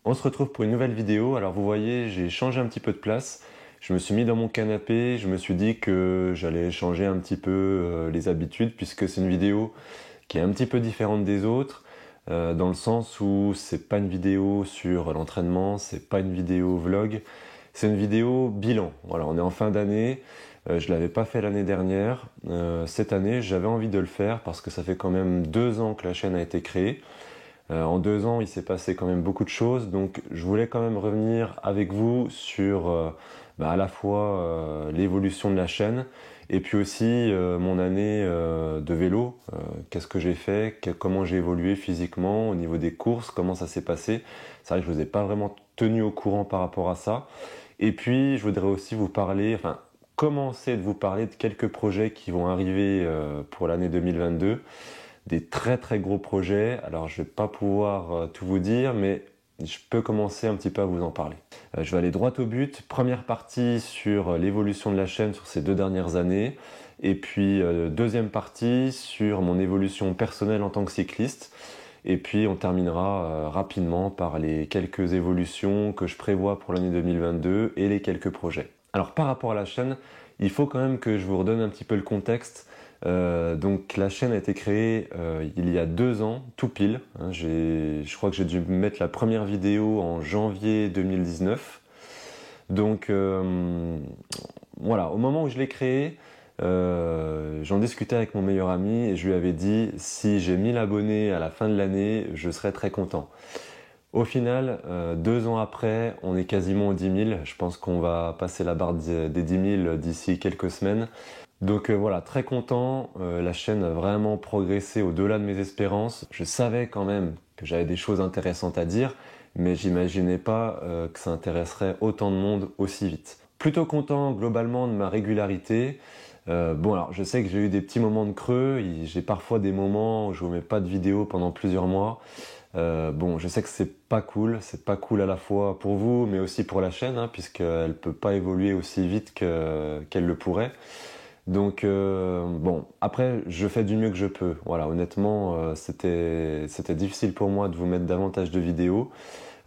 On se retrouve pour une nouvelle vidéo. Alors vous voyez, j'ai changé un petit peu de place. Je me suis mis dans mon canapé, je me suis dit que j'allais changer un petit peu les habitudes puisque c'est une vidéo qui est un petit peu différente des autres, dans le sens où c'est pas une vidéo sur l'entraînement, c'est pas une vidéo vlog, c'est une vidéo bilan. Voilà, on est en fin d'année, je l'avais pas fait l'année dernière. Cette année, j'avais envie de le faire parce que ça fait quand même 2 ans que la chaîne a été créée. En 2 ans, il s'est passé quand même beaucoup de choses, donc je voulais quand même revenir avec vous sur à la fois l'évolution de la chaîne et puis aussi mon année de vélo. Qu'est-ce que j'ai fait, comment j'ai évolué physiquement au niveau des courses, comment ça s'est passé. C'est vrai que je ne vous ai pas vraiment tenu au courant par rapport à ça. Et puis, je voudrais aussi vous parler, enfin, commencer de vous parler de quelques projets qui vont arriver pour l'année 2022. Des très très gros projets. Alors je vais pas pouvoir tout vous dire, mais je peux commencer un petit peu à vous en parler. Je vais aller droit au but. Première partie sur l'évolution de la chaîne sur ces 2 dernières années. Et puis deuxième partie sur mon évolution personnelle en tant que cycliste. Et puis on terminera rapidement par les quelques évolutions que je prévois pour l'année 2022 et les quelques projets. Alors par rapport à la chaîne, il faut quand même que je vous redonne un petit peu le contexte. Donc la chaîne a été créée il y a 2 ans, tout pile. Je crois que j'ai dû mettre la première vidéo en janvier 2019. Donc voilà, au moment où je l'ai créée, j'en discutais avec mon meilleur ami et je lui avais dit si j'ai 1000 abonnés à la fin de l'année, je serais très content. Au final, 2 ans après, on est quasiment aux 10 000. Je pense qu'on va passer la barre des 10 000 d'ici quelques semaines. Donc voilà, très content. La chaîne a vraiment progressé au-delà de mes espérances. Je savais quand même que j'avais des choses intéressantes à dire, mais j'imaginais pas que ça intéresserait autant de monde aussi vite. Plutôt content globalement de ma régularité. Bon alors, je sais que j'ai eu des petits moments de creux. J'ai parfois des moments où je vous mets pas de vidéo pendant plusieurs mois. Bon, je sais que c'est pas cool à la fois pour vous, mais aussi pour la chaîne, puisqu'elle peut pas évoluer aussi vite qu'elle le pourrait. Donc bon, après je fais du mieux que je peux. Voilà, honnêtement, c'était difficile pour moi de vous mettre davantage de vidéos.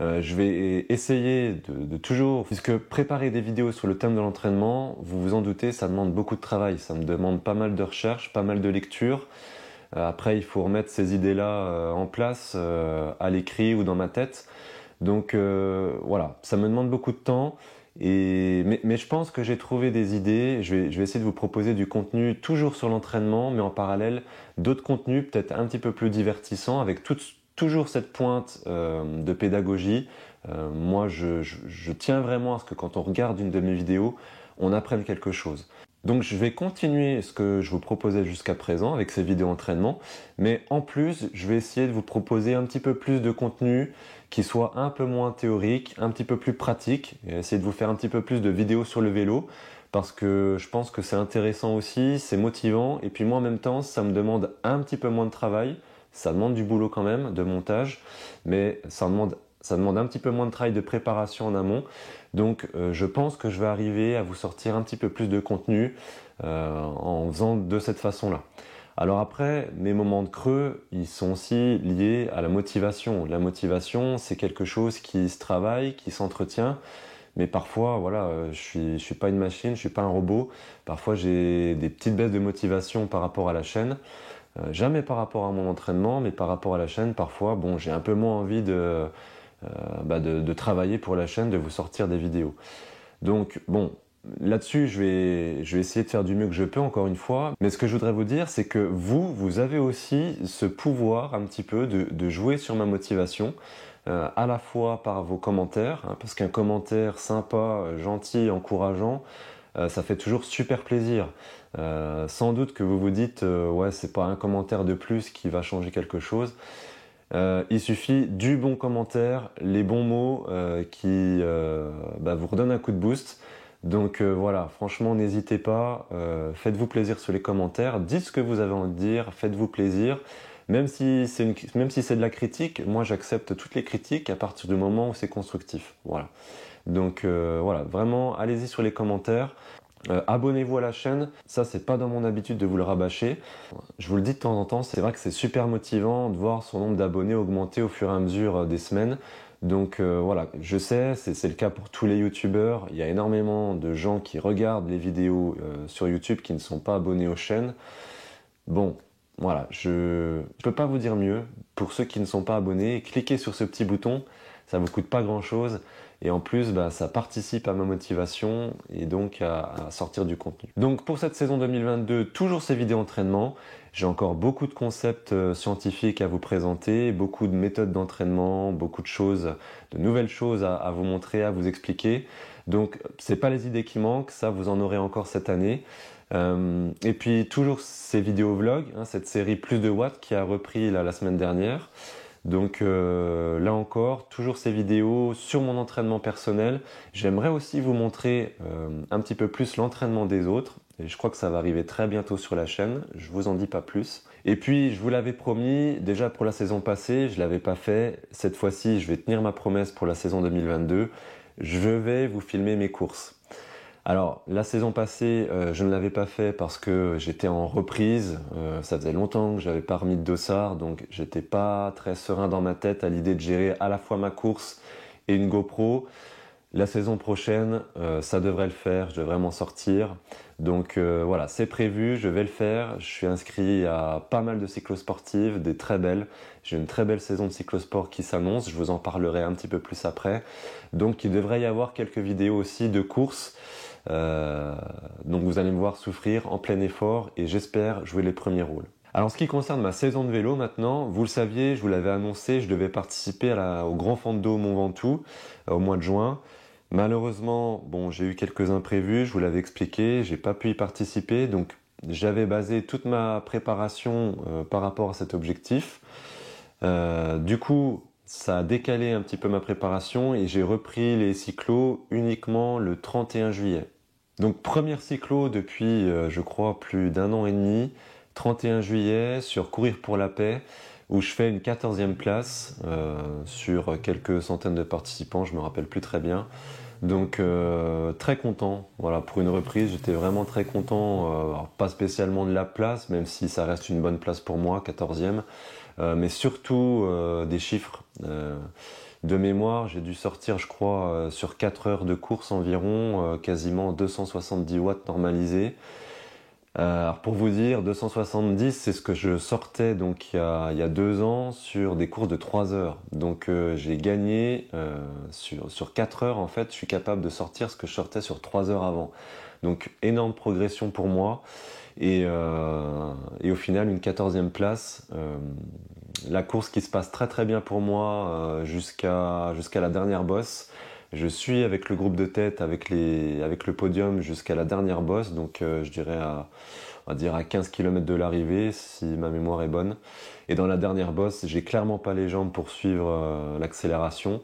Je vais essayer de toujours, puisque préparer des vidéos sur le thème de l'entraînement, vous vous en doutez, ça demande beaucoup de travail, ça me demande pas mal de recherche, pas mal de lecture. Après, il faut remettre ces idées-là en place à l'écrit ou dans ma tête. Donc voilà, ça me demande beaucoup de temps. Mais je pense que j'ai trouvé des idées. Je vais essayer de vous proposer du contenu toujours sur l'entraînement, mais en parallèle d'autres contenus peut-être un petit peu plus divertissants, avec toujours cette pointe de pédagogie. Moi, je tiens vraiment à ce que quand on regarde une de mes vidéos, on apprenne quelque chose. Donc je vais continuer ce que je vous proposais jusqu'à présent avec ces vidéos entraînement, mais en plus je vais essayer de vous proposer un petit peu plus de contenu qui soit un peu moins théorique, un petit peu plus pratique, et essayer de vous faire un petit peu plus de vidéos sur le vélo, parce que je pense que c'est intéressant aussi, c'est motivant, et puis moi en même temps ça me demande un petit peu moins de travail, ça demande du boulot quand même, de montage, mais ça demande un petit peu moins de travail de préparation en amont. Donc je pense que je vais arriver à vous sortir un petit peu plus de contenu en faisant de cette façon-là. Alors après, mes moments de creux, ils sont aussi liés à la motivation. La motivation, c'est quelque chose qui se travaille, qui s'entretient. Mais parfois, voilà, je suis pas une machine, je suis pas un robot. Parfois, j'ai des petites baisses de motivation par rapport à la chaîne. Jamais par rapport à mon entraînement, mais par rapport à la chaîne. Parfois, bon, j'ai un peu moins envie de travailler pour la chaîne, de vous sortir des vidéos. Donc bon, là-dessus je vais essayer de faire du mieux que je peux encore une fois, mais ce que je voudrais vous dire c'est que vous avez aussi ce pouvoir un petit peu de jouer sur ma motivation, à la fois par vos commentaires, parce qu'un commentaire sympa, gentil, encourageant, ça fait toujours super plaisir. Sans doute que vous vous dites ouais, c'est pas un commentaire de plus qui va changer quelque chose. Il suffit du bon commentaire, les bons mots qui vous redonnent un coup de boost. Donc voilà, franchement n'hésitez pas, faites-vous plaisir sur les commentaires, dites ce que vous avez envie de dire, faites-vous plaisir. Même si c'est de la critique, moi j'accepte toutes les critiques à partir du moment où c'est constructif. Voilà. Donc voilà, vraiment allez-y sur les commentaires. Abonnez-vous à la chaîne, ça c'est pas dans mon habitude de vous le rabâcher. Je vous le dis de temps en temps, c'est vrai que c'est super motivant de voir son nombre d'abonnés augmenter au fur et à mesure des semaines. Donc voilà, je sais, c'est le cas pour tous les youtubeurs. Il y a énormément de gens qui regardent les vidéos sur YouTube qui ne sont pas abonnés aux chaînes. Bon, voilà, je peux pas vous dire mieux. Pour ceux qui ne sont pas abonnés, cliquez sur ce petit bouton, ça vous coûte pas grand-chose. Et en plus, bah, ça participe à ma motivation et donc à sortir du contenu. Donc pour cette saison 2022, toujours ces vidéos entraînement. J'ai encore beaucoup de concepts scientifiques à vous présenter, beaucoup de méthodes d'entraînement, beaucoup de choses, de nouvelles choses à vous montrer, à vous expliquer. Donc c'est pas les idées qui manquent, ça vous en aurez encore cette année. Et puis toujours ces vidéos vlogs, hein, cette série Plus de watts qui a repris la semaine dernière. Donc là encore, toujours ces vidéos sur mon entraînement personnel. J'aimerais aussi vous montrer un petit peu plus l'entraînement des autres. Et je crois que ça va arriver très bientôt sur la chaîne, je vous en dis pas plus. Et puis je vous l'avais promis, déjà pour la saison passée, je l'avais pas fait. Cette fois-ci, je vais tenir ma promesse pour la saison 2022. Je vais vous filmer mes courses. Alors, la saison passée, je ne l'avais pas fait parce que j'étais en reprise. Ça faisait longtemps que j'avais pas remis de dossard, donc j'étais pas très serein dans ma tête à l'idée de gérer à la fois ma course et une GoPro. La saison prochaine, ça devrait le faire, je devrais m'en sortir. Donc voilà, c'est prévu, je vais le faire. Je suis inscrit à pas mal de cyclosportives, des très belles. J'ai une très belle saison de cyclosport qui s'annonce, je vous en parlerai un petit peu plus après. Donc il devrait y avoir quelques vidéos aussi de courses. Donc vous allez me voir souffrir en plein effort et j'espère jouer les premiers rôles. Alors en ce qui concerne ma saison de vélo maintenant, vous le saviez, je vous l'avais annoncé, je devais participer au Grand Fondo Mont Ventoux au mois de juin. Malheureusement, bon, j'ai eu quelques imprévus, je vous l'avais expliqué, j'ai pas pu y participer, donc j'avais basé toute ma préparation par rapport à cet objectif. Du coup, ça a décalé un petit peu ma préparation et j'ai repris les cyclos uniquement le 31 juillet. Donc première cyclo depuis, je crois, plus d'un an et demi, 31 juillet sur Courir pour la paix, où je fais une 14e place sur quelques centaines de participants, je me rappelle plus très bien. Donc très content, voilà, pour une reprise, j'étais vraiment très content, alors, pas spécialement de la place, même si ça reste une bonne place pour moi, 14e, mais surtout des chiffres. De mémoire, j'ai dû sortir, je crois, sur 4 heures de course environ, quasiment 270 watts normalisés. Alors pour vous dire, 270, c'est ce que je sortais donc il y a 2 ans sur des courses de 3 heures. Donc j'ai gagné sur 4 heures, en fait, je suis capable de sortir ce que je sortais sur 3 heures avant. Donc énorme progression pour moi. Et au final, une 14e place. La course qui se passe très très bien pour moi jusqu'à la dernière bosse. Je suis avec le groupe de tête, avec le podium jusqu'à la dernière bosse, donc je dirais on va dire à 15 km de l'arrivée, si ma mémoire est bonne. Et dans la dernière bosse, j'ai clairement pas les jambes pour suivre l'accélération.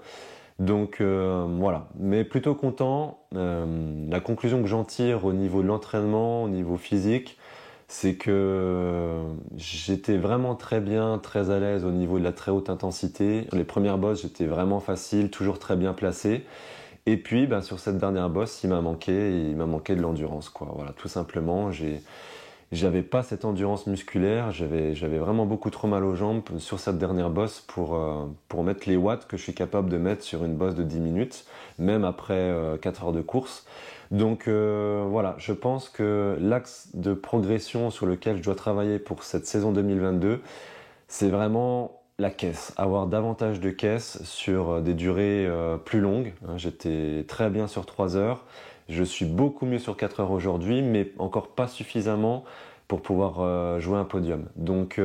Donc voilà, mais plutôt content. La conclusion que j'en tire au niveau de l'entraînement, au niveau physique, c'est que j'étais vraiment très bien, très à l'aise au niveau de la très haute intensité. Les premières bosses, j'étais vraiment facile, toujours très bien placé. Et puis, ben, sur cette dernière bosse, il m'a manqué de l'endurance, quoi. Voilà, tout simplement, j'avais pas cette endurance musculaire, j'avais vraiment beaucoup trop mal aux jambes sur cette dernière bosse pour mettre les watts que je suis capable de mettre sur une bosse de 10 minutes, même après 4 heures de course. Donc voilà, je pense que l'axe de progression sur lequel je dois travailler pour cette saison 2022, c'est vraiment la caisse, avoir davantage de caisse sur des durées plus longues. J'étais très bien sur 3 heures, je suis beaucoup mieux sur 4 heures aujourd'hui, mais encore pas suffisamment pour pouvoir jouer un podium. Donc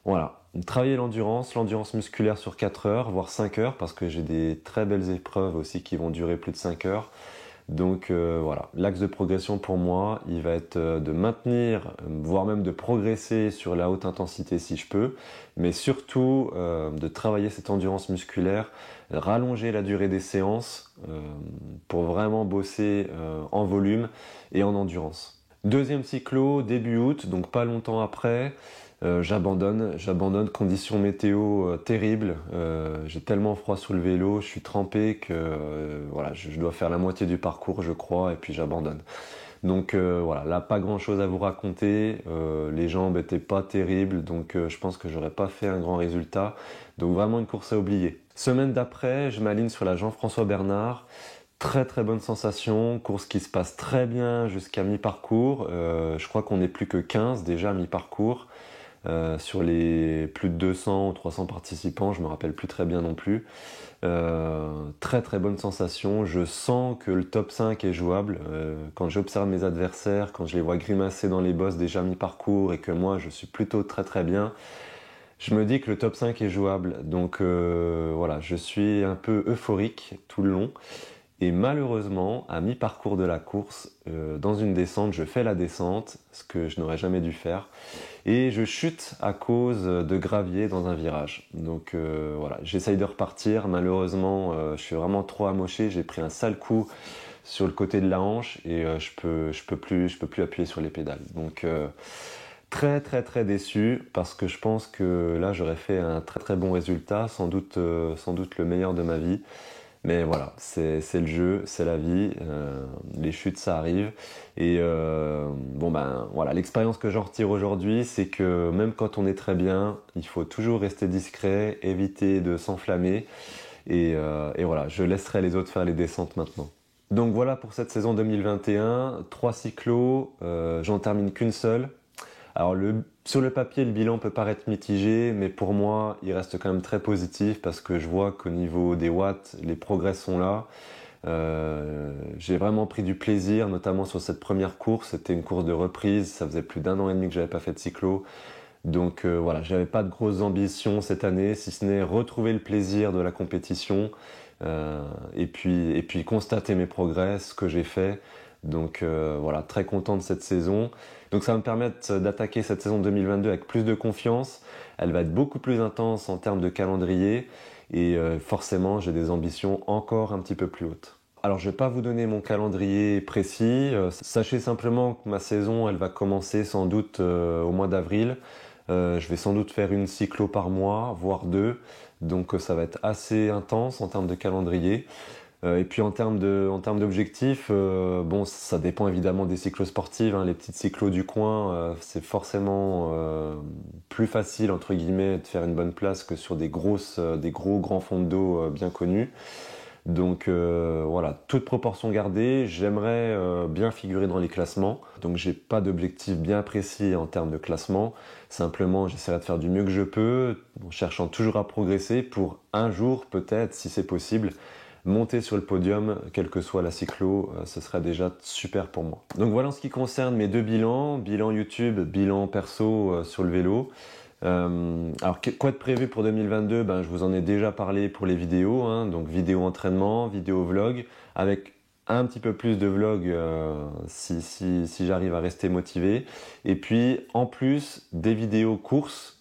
voilà, travailler l'endurance musculaire sur 4 heures, voire 5 heures, parce que j'ai des très belles épreuves aussi qui vont durer plus de 5 heures. Donc voilà, l'axe de progression pour moi, il va être de maintenir, voire même de progresser sur la haute intensité si je peux, mais surtout de travailler cette endurance musculaire, rallonger la durée des séances pour vraiment bosser en volume et en endurance. Deuxième cyclo, début août, donc pas longtemps après, j'abandonne, conditions météo terribles, j'ai tellement froid sur le vélo, je suis trempé que voilà, je dois faire la moitié du parcours je crois et puis j'abandonne. Donc voilà, là pas grand chose à vous raconter, les jambes étaient pas terribles, donc je pense que j'aurais pas fait un grand résultat, donc vraiment une course à oublier. Semaine d'après, je m'aligne sur la Jean-François Bernard, très très bonne sensation, course qui se passe très bien jusqu'à mi-parcours, je crois qu'on n'est plus que 15 déjà à mi-parcours, sur les plus de 200 ou 300 participants, je me rappelle plus très bien non plus. Très très bonne sensation, je sens que le top 5 est jouable. Quand j'observe mes adversaires, quand je les vois grimacer dans les bosses déjà mi-parcours et que moi je suis plutôt très très bien, je me dis que le top 5 est jouable. Donc voilà, je suis un peu euphorique tout le long. Et malheureusement, à mi-parcours de la course, dans une descente, je fais la descente, ce que je n'aurais jamais dû faire, et je chute à cause de gravier dans un virage. Donc voilà, j'essaye de repartir, malheureusement, je suis vraiment trop amoché, j'ai pris un sale coup sur le côté de la hanche et je peux plus appuyer sur les pédales. Donc très très très déçu parce que je pense que là j'aurais fait un très très bon résultat, sans doute le meilleur de ma vie. Mais voilà, c'est le jeu, c'est la vie, les chutes ça arrive. Et bon ben voilà, l'expérience que j'en retire aujourd'hui, c'est que même quand on est très bien, il faut toujours rester discret, éviter de s'enflammer. Et voilà, je laisserai les autres faire les descentes maintenant. Donc voilà pour cette saison 2021, 3 cyclos, j'en termine qu'une seule. Alors sur le papier, le bilan peut paraître mitigé, mais pour moi, il reste quand même très positif parce que je vois qu'au niveau des watts, les progrès sont là. J'ai vraiment pris du plaisir, notamment sur cette première course. C'était une course de reprise, ça faisait plus d'1 an et demi que j'avais pas fait de cyclo. Donc voilà, j'avais pas de grosses ambitions cette année, si ce n'est retrouver le plaisir de la compétition et puis constater mes progrès, ce que j'ai fait. Donc voilà, très content de cette saison. Donc ça va me permettre d'attaquer cette saison 2022 avec plus de confiance. Elle va être beaucoup plus intense en termes de calendrier et forcément j'ai des ambitions encore un petit peu plus hautes. Alors je ne vais pas vous donner mon calendrier précis, sachez simplement que ma saison elle va commencer sans doute au mois d'avril. Je vais sans doute faire une cyclo par mois, voire deux, donc ça va être assez intense en termes de calendrier. Et puis en termes d'objectifs, bon, ça dépend évidemment des cyclos sportives, hein. Les petites cyclos du coin, c'est forcément plus facile entre guillemets de faire une bonne place que sur des gros grands fonds de dos bien connus. Donc voilà, toute proportion gardée, j'aimerais bien figurer dans les classements. Donc j'ai pas d'objectif bien précis en termes de classement. Simplement, j'essaierai de faire du mieux que je peux, en cherchant toujours à progresser pour un jour peut-être, si c'est possible, monter sur le podium, quelle que soit la cyclo, ce serait déjà super pour moi. Donc voilà en ce qui concerne mes deux bilans, bilan YouTube, bilan perso sur le vélo. Alors quoi de prévu pour 2022? Ben, je vous en ai déjà parlé pour les vidéos, hein, donc vidéo entraînement, vidéo vlog, avec un petit peu plus de vlog si j'arrive à rester motivé. Et puis en plus des vidéos courses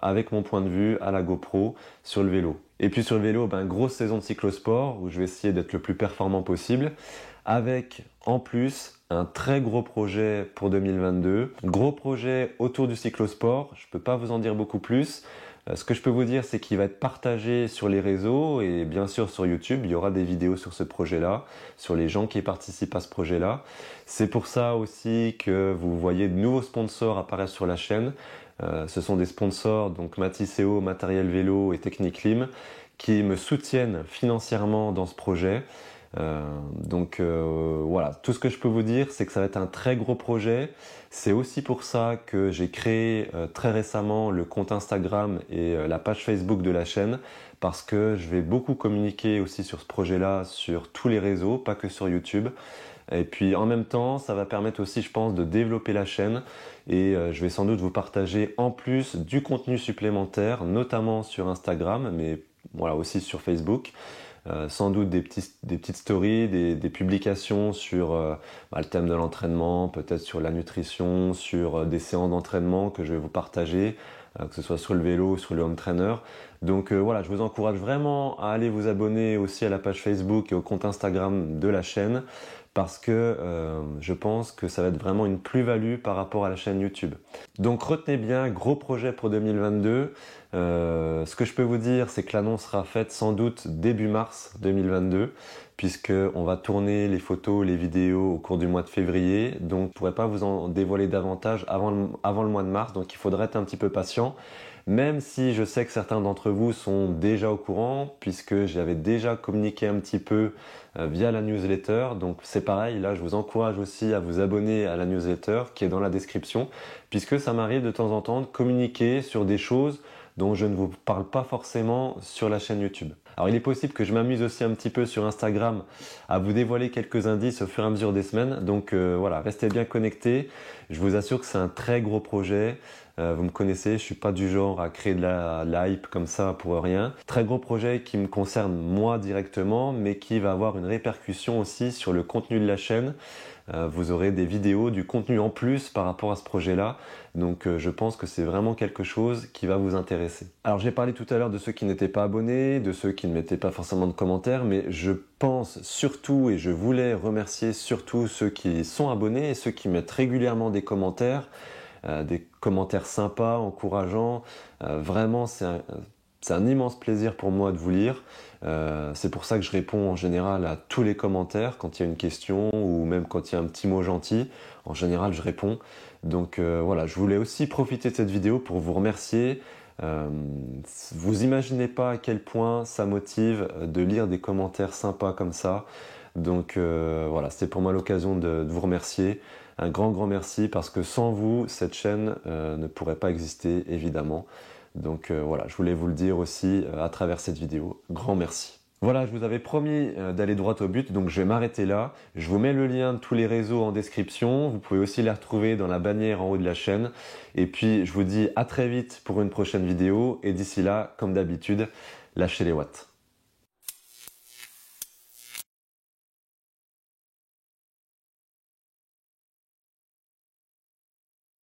avec mon point de vue à la GoPro sur le vélo. Et puis sur le vélo, ben, grosse saison de cyclosport où je vais essayer d'être le plus performant possible, avec en plus un très gros projet pour 2022, gros projet autour du cyclosport. Je peux pas vous en dire beaucoup plus. Ce que je peux vous dire, c'est qu'il va être partagé sur les réseaux et bien sûr sur YouTube. Il y aura des vidéos sur ce projet-là, sur les gens qui participent à ce projet-là. C'est pour ça aussi que vous voyez de nouveaux sponsors apparaître sur la chaîne. Ce sont des sponsors, donc Matisseo, Matériel Vélo et Technique Lim, qui me soutiennent financièrement dans ce projet. Donc voilà, tout ce que je peux vous dire, c'est que ça va être un très gros projet. C'est aussi pour ça que j'ai créé très récemment le compte Instagram et la page Facebook de la chaîne, parce que je vais beaucoup communiquer aussi sur ce projet-là sur tous les réseaux, pas que sur YouTube. Et puis en même temps, ça va permettre aussi, je pense, de développer la chaîne et je vais sans doute vous partager en plus du contenu supplémentaire, notamment sur Instagram, mais voilà aussi sur Facebook. Sans doute des petites stories, des publications sur le thème de l'entraînement, peut-être sur la nutrition, sur des séances d'entraînement que je vais vous partager, que ce soit sur le vélo ou sur le home trainer. Donc voilà, je vous encourage vraiment à aller vous abonner aussi à la page Facebook et au compte Instagram de la chaîne, parce que je pense que ça va être vraiment une plus-value par rapport à la chaîne YouTube. Donc retenez bien, gros projet pour 2022. Ce que je peux vous dire, c'est que l'annonce sera faite sans doute début mars 2022, puisqu'on va tourner les photos, les vidéos au cours du mois de février. Donc, je ne pourrais pas vous en dévoiler davantage avant le mois de mars, donc il faudrait être un petit peu patient. Même si je sais que certains d'entre vous sont déjà au courant, puisque j'avais déjà communiqué un petit peu via la newsletter. Donc c'est pareil, là je vous encourage aussi à vous abonner à la newsletter qui est dans la description, puisque ça m'arrive de temps en temps de communiquer sur des choses dont je ne vous parle pas forcément sur la chaîne YouTube. Alors il est possible que je m'amuse aussi un petit peu sur Instagram à vous dévoiler quelques indices au fur et à mesure des semaines. Donc voilà, restez bien connectés. Je vous assure que c'est un très gros projet. Vous me connaissez, je ne suis pas du genre à créer de la hype comme ça pour rien. Très gros projet qui me concerne moi directement, mais qui va avoir une répercussion aussi sur le contenu de la chaîne. Vous aurez des vidéos, du contenu en plus par rapport à ce projet-là. Donc je pense que c'est vraiment quelque chose qui va vous intéresser. Alors j'ai parlé tout à l'heure de ceux qui n'étaient pas abonnés, de ceux qui ne mettaient pas forcément de commentaires, mais je pense surtout et je voulais remercier surtout ceux qui sont abonnés et ceux qui mettent régulièrement des commentaires sympas, encourageants. Vraiment, c'est un immense plaisir pour moi de vous lire. C'est pour ça que je réponds en général à tous les commentaires quand il y a une question ou même quand il y a un petit mot gentil. En général, je réponds. Donc voilà, je voulais aussi profiter de cette vidéo pour vous remercier. Vous imaginez pas à quel point ça motive de lire des commentaires sympas comme ça. Donc voilà, c'était pour moi l'occasion de vous remercier. Un grand merci parce que sans vous, cette chaîne ne pourrait pas exister évidemment. Donc voilà, je voulais vous le dire aussi à travers cette vidéo. Grand merci. Voilà, je vous avais promis d'aller droit au but, donc je vais m'arrêter là. Je vous mets le lien de tous les réseaux en description. Vous pouvez aussi les retrouver dans la bannière en haut de la chaîne. Et puis, je vous dis à très vite pour une prochaine vidéo. Et d'ici là, comme d'habitude, lâchez les watts.